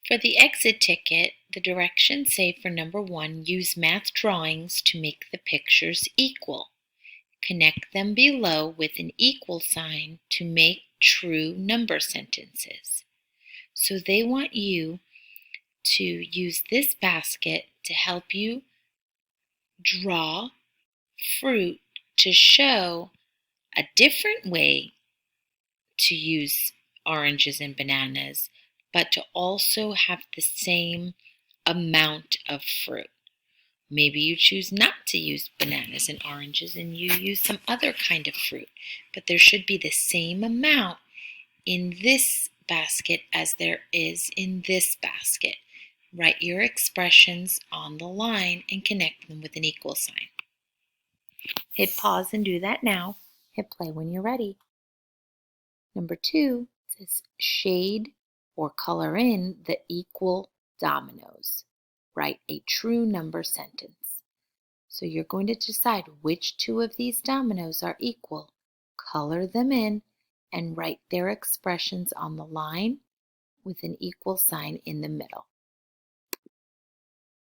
For the exit ticket, the directions say for number 1, use math drawings to make the pictures equal. Connect them below with an equal sign to make true number sentences. So they want you to use this basket to help you draw fruit to show a different way to use oranges and bananas, but to also have the same amount of fruit. Maybe you choose not to use bananas and oranges and you use some other kind of fruit, but there should be the same amount in this basket as there is in this basket. Write your expressions on the line and connect them with an equal sign. Hit pause and do that now. Hit play when you're ready. Number 2 says shade or color in the equal dominoes. Write a true number sentence. So you're going to decide which 2 of these dominoes are equal, color them in, and write their expressions on the line with an equal sign in the middle.